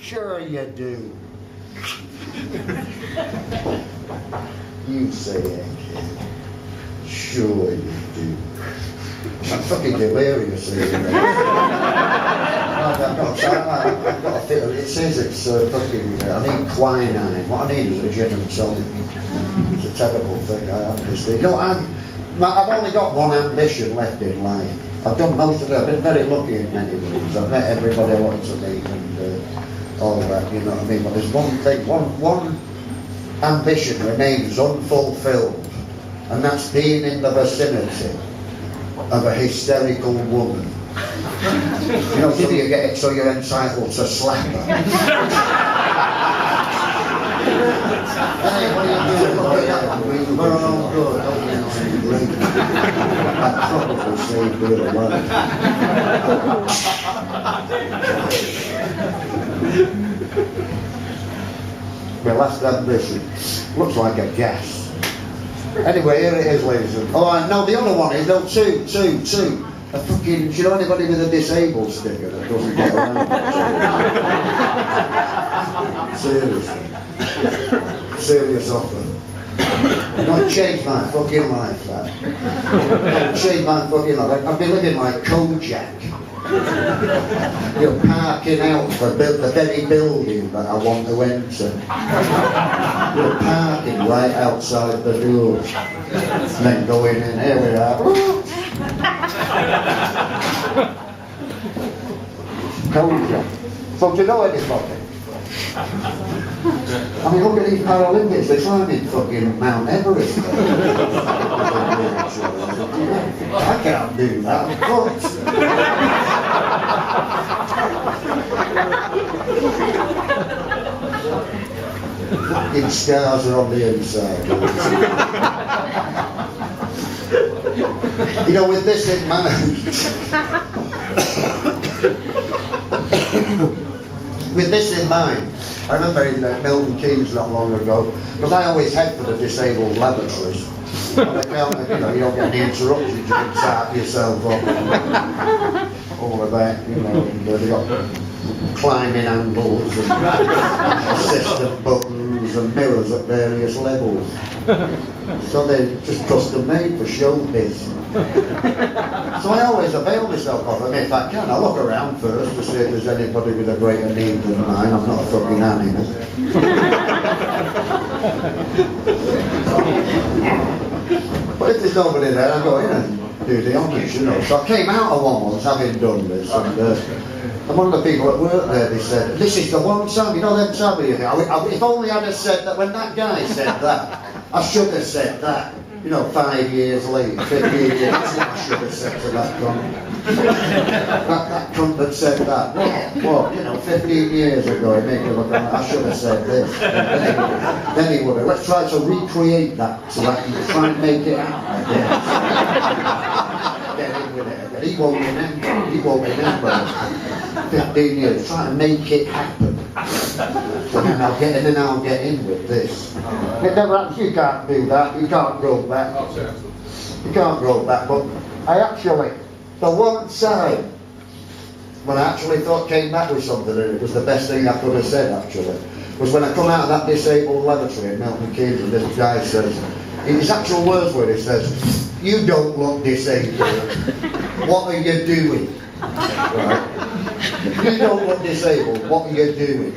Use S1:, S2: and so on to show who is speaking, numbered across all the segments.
S1: Sure you do. You say egghead. Sure you do. I'm fucking delirious here. I've got a fit. It says it's fucking. I need quinine. What I need is a gin and tonic. It's a terrible thing. I understand. You know, I've only got one ambition left in life. I've done most of it. I've been very lucky in many ways. I've met everybody I wanted to meet and all that. You know what I mean? But there's one thing. One ambition remains unfulfilled, and that's being in the vicinity of a hysterical woman. You know, so you get it so you're entitled to slap her. Hey, what are you doing? Look at that. We're all good. Don't get angry. That probably saved her life. My last ambition looks like a gas. Anyway, here it is, ladies and gentlemen. Oh, no, the other one is, no, two. A fucking, do you know anybody with a disabled sticker that doesn't get around? Seriously. Serious offer. Don't change my fucking life, that. Don't change my fucking life. I've been living like Kojak. You're parking out for the very building that I want to enter. You're parking right outside the door. And then going in, here we are. Kojak. So do you know anybody? I mean, look at these Paralympics, they're climbing fucking Mount Everest. I can't do that, but... Fucking scars are on the inside. You know, with this in mind... With this in mind, I remember in Milton Keynes not long ago, because I always head for the disabled lavatories. On account of, you know, you don't get any interruptions, you can tap yourself up and all of that, you know, and they've got climbing handles and assistant buttons and mirrors at various levels. So they're just custom made for showbiz. So I always avail myself of them if I can. I look around first to see if there's anybody with a greater need than mine. I'm not a fucking animal. But if there's nobody there, I go in and do the honours, you know. So I came out of one once having done this, and one of the people at work there, they said, this is the one time, you know them time you think, if only I'd have said that when that guy said that, I should have said that. You know, 5 years later, 15 years, I should have said to that cunt. That cunt that said that. What? You know, 15 years ago, he made me look like I should have said this. Then he would have. Let's try to recreate that so I can try and make it happen. Get in with it again. He won't remember. He won't remember. 15 years. Try to make it happen. And then I'll get in with this. It never happens. You can't do that. You can't go back. You can't go back. But I actually, the one time when I actually came back with something, and it was the best thing I could have said actually, was when I come out of that disabled lavatory in Milton Keynes, and this guy says, in his actual words were, he says, "You don't look disabled. What are you doing?" Right? "You don't look disabled. What are you doing?"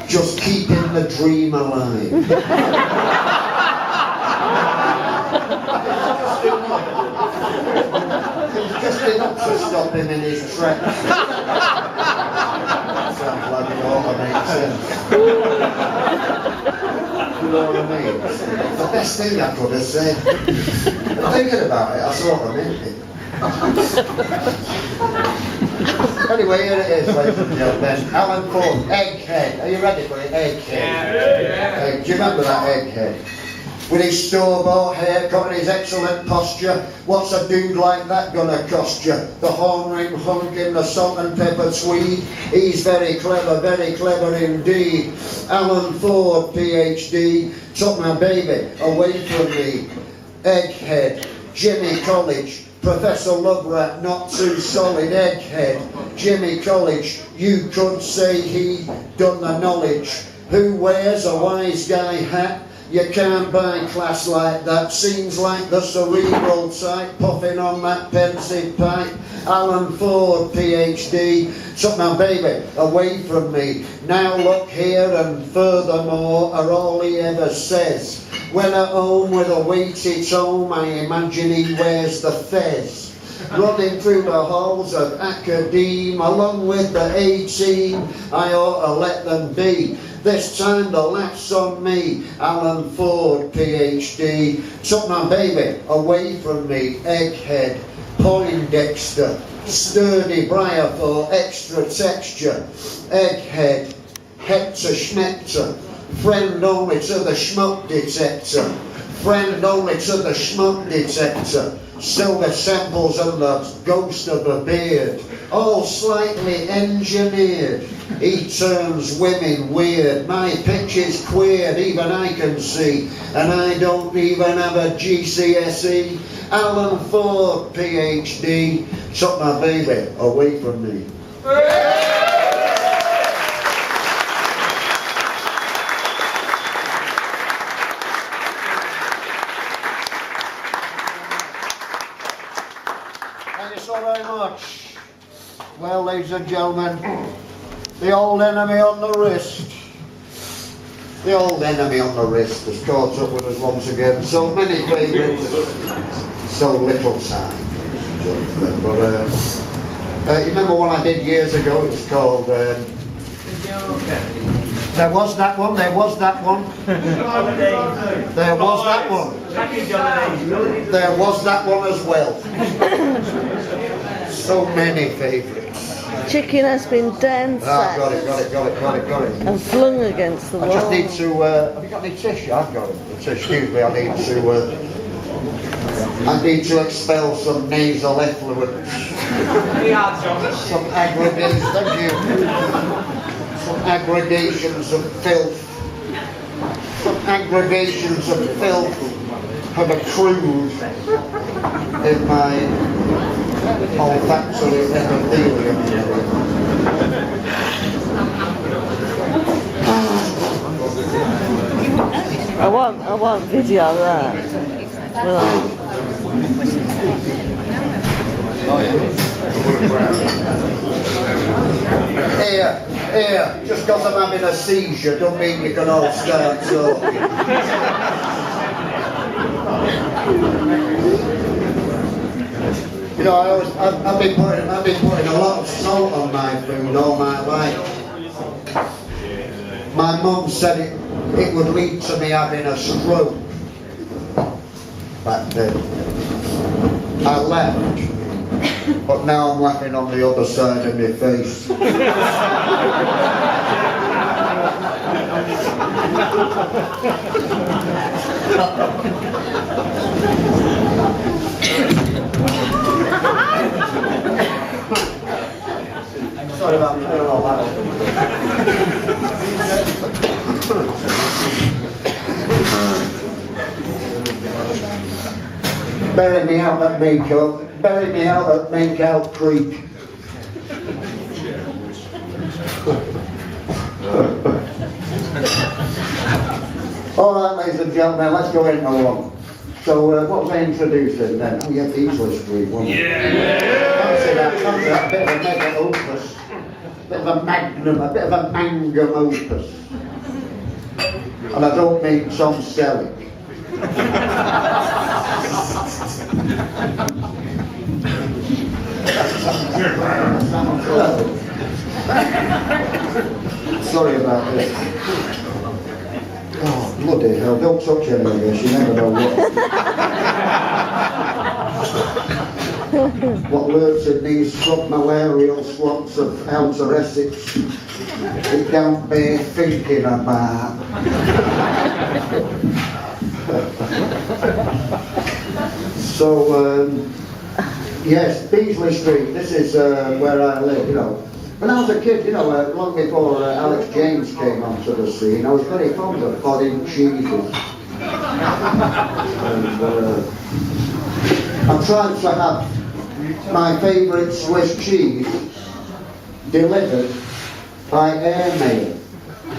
S1: "Just keeping the dream alive." Just enough to stop him in his tracks. Sounds like it ought to make sense. You know what I mean? The best thing I could have said. Thinking about it, I sort of meant it. Anyway, here it is, ladies and gentlemen. Alan Ford, Egghead. Are you ready for it? Egghead. Yeah. Do you remember that Egghead? With his store-bought haircut and his excellent posture, what's a dude like that gonna cost you? The horn ring hunk in the salt and pepper tweed. He's very clever indeed. Alan Ford, PhD, took my baby away from me. Egghead, Jimmy College, Professor Loverat, not too solid egghead. Jimmy College, you could say he done the knowledge. Who wears a wise guy hat? You can't buy class like that. Seems like the cerebral type puffing on that pensive pipe. Alan Ford, PhD. Took my baby away from me. Now look here and furthermore are all he ever says. When at home with a weighty tome, I imagine he wears the fez. Running through the halls of academe, along with the A-team, I ought to let them be. This time the laugh's on me. Alan Ford, PhD. Took my baby away from me. Egghead, Poindexter, sturdy briar for extra texture. Egghead, Hector Schmechter, friend only to the schmuck detector. Friend only to the schmuck detector. Silver samples and the ghost of a beard, all slightly engineered. He turns women weird. My pitch is queer, even I can see, and I don't even have a GCSE. Alan Ford, PhD, took my baby away from me. Thank you so very much. Well, ladies and gentlemen, the old enemy on the wrist. The old enemy on the wrist has caught up with us once again. So many favourites, so little time. But you remember what I did years ago? It was called. There was that one. There was that one. There was that one. There was that one as well. So many favourites.
S2: Chicken has been down
S1: Got it.
S2: and flung against the wall.
S1: I just need to, have you got any tissue? I've got it. Excuse me, I need to expel some nasal effluent. Some aggregations, thank you. Some aggregations of filth. Some aggregations of filth have accrued in my olfactory epithelium.
S2: I want video of that. Here, just because I'm having a seizure, don't mean you can all start talking. You know, I've been putting a lot of salt on my food all my life. My mum said it would lead to me having a stroke back then. I left, but now I'm laughing on the other side of my face. Sorry about all that. Bury me out at Makeout. Bury me out at Makeout Creek. Alright, ladies and gentlemen, let's go into one. So, what was I introducing then? Oh, yeah, Beasley Street, wasn't it? Fancy that, a bit of a mega opus. A bit of a magnum, a bit of a mangum opus. And I don't mean Tom Selleck. Sorry about this. Oh, bloody hell, don't touch any of this, you never know what lurks in these submalarial swamps of outer Essex. It don't bear thinking about. So, yes, Beasley Street, this is where I live, you know. When I was a kid, you know, long before Alex James came onto the scene, I was very fond of pudding cheeses. And, I tried to have my favourite Swiss cheese delivered by airmail,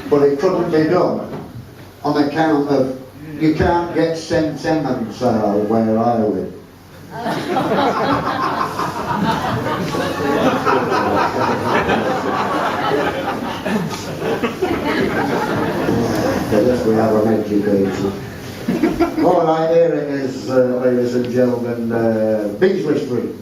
S2: but it couldn't be done on account of you can't get sentiments out where I live. Yes, we have an education. All right, here it is, ladies and gentlemen, Beasley Street.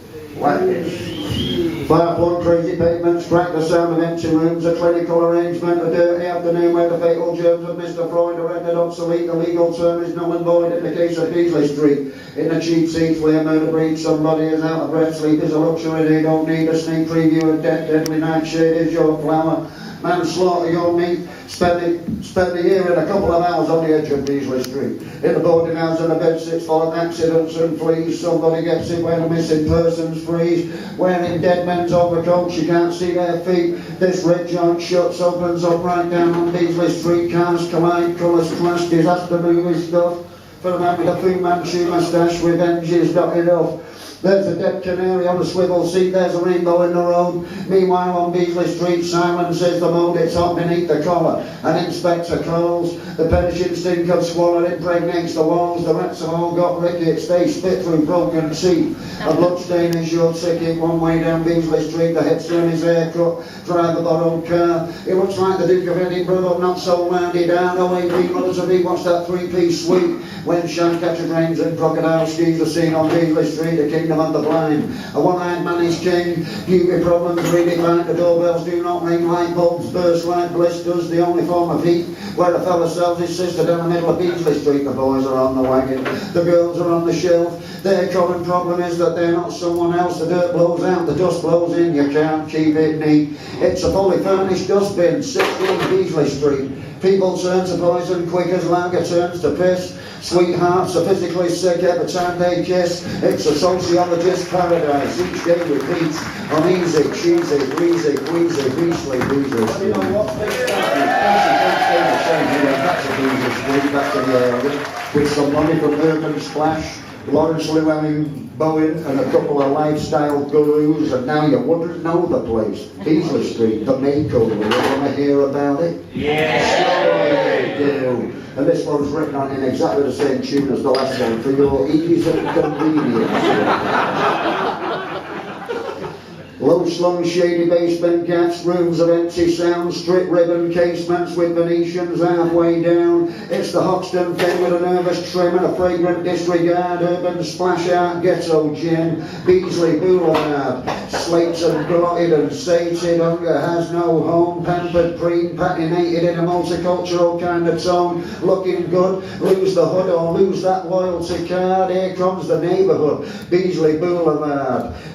S2: Fire-plugged crazy pavements, crack the sound of empty rooms, a clinical arrangement, a dirty afternoon where the fatal germs of Mr. Freud are rendered obsolete. The legal term is null and void in the case of Beasley Street. In the cheap seats where murder breeds, somebody is out of breath. Sleep is a luxury, they don't need a sneak preview of death. Deadly nightshade is your flower. Manslaughter your meat. Spend the year in a couple of hours on the edge of Beasley Street. In the boarding house and the bed sits full of accidents and fleas. Somebody gets it where the missing persons freeze. Wearing dead men's overcoats, you can't see their feet. This red joint shuts, opens up right down on Beasley Street. Cars collide, colours clash, disaster movie stuff. For the man with a Fu Manchu moustache, revenge is not enough. There's a dead canary on a swivel seat, there's a rainbow in the road. Meanwhile on Beasley Street, silence is the mode, it's hot beneath the collar. An inspector calls, the perishing stink of swallow impregnates the walls. The rats have all got rickets, they spit through broken teeth. A bloodstain is your ticket, one way down Beasley Street. The headstone is haircut, drive a borrowed car. It looks like the Duke of Edinburgh, but not so rounded down. Oh, hey, people, to be watch that three-piece suite. When shine-catcher drains and crocodile skis are seen on Beasley Street, the kingdom of the blind. A one-eyed man is king, beauty problems redefined. The doorbells do not ring, light bulbs burst like blisters. The only form of heat where a fella sells his sister down the middle of Beasley Street. The boys are on the wagon, the girls are on the shelf. Their common problem is that they're not someone else. The dirt blows out, the dust blows in, you can't keep it neat. It's a fully furnished dustbin, 16 Beasley Street. People turn to poison quick as lager turns to piss. Sweethearts are physically sick every time they kiss. It's a sociologist's paradise. Each day repeats on easy, cheesy, greasy, queasy, Beasley, Beasley Street. You know what? Back to Beasley Street, back to the area, with some money from Urban Splash, Lawrence Llewellyn Bowen and a couple of lifestyle gurus, and now you wouldn't know the place. Beasley Street, the makeover. You want to hear about it?
S3: Yeah!
S2: Sure you do. And this one's written on in exactly the same tune as the last one, for your ease and convenience. Low-slung, shady basement gaps, rooms of empty sound, strip ribbon casements with Venetians halfway down. It's the Hoxton thing with a nervous trim and a fragrant disregard. Urban splash art, ghetto gin, Beasley Blvd. Slates and blotted and sated, hunger has no home. Pampered, preen, patinated in a multicultural kind of tone. Looking good, lose the hood or lose that loyalty card. Here comes the neighbourhood, Beasley Blvd.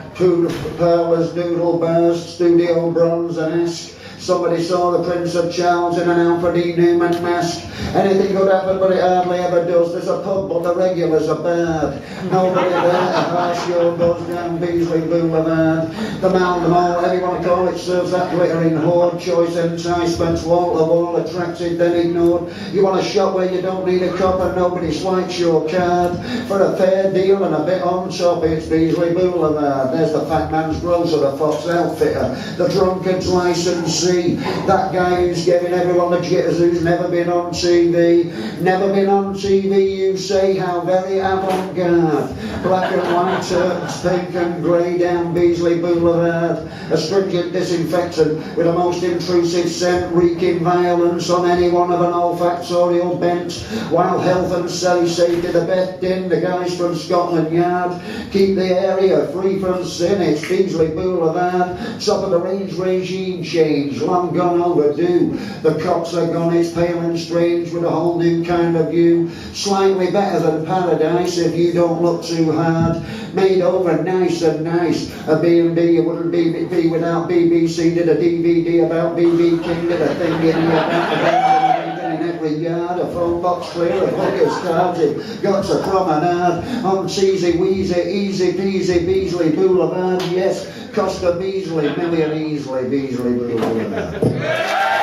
S2: Parlours, noodle bars, studio bronze and esque. Somebody saw the Prince of Charles in an Alfred E. Newman mask. Anything could happen, but it hardly ever does. There's a pub, but the regulars are bad. Nobody there to harsh your buzz down Beasley Blvd. The Mall, whatever you want to call it, serves that glittering hoard. Choice enticements, wall to wall, attracted then ignored. You want a shop where you don't need a cop and nobody swipes your card. For a fair deal and a bit on top, it's Beasley Blvd. There's the fat man's grocer, the Fox outfitter, the drunkard's licensee. That guy who's giving everyone the jitters, who's never been on TV. Never been on TV, you say, how very avant-garde. Black and white curtains, pink and grey down Beasley Blvd. A stringent disinfectant with a most intrusive scent, wreaking violence on anyone of an olfactorial bent. While health and safety, the best in, the guys from Scotland Yard keep the area free from sin. It's Beasley Blvd. Top of the range regime change, long gone overdue. The cops are gone, it's pale and strange with a whole new kind of view. Slightly better than paradise if you don't look too hard. Made over nice and nice. A B&B, you wouldn't be without BBC. Did a DVD about BB King, did a thing in here about the band in every yard. A phone box clear, a booker's cards, got to promenade. On cheesy, wheezy, easy peasy, Beasley Blvd. Yes, cost a Beasley, million easily, Beasley Blvd.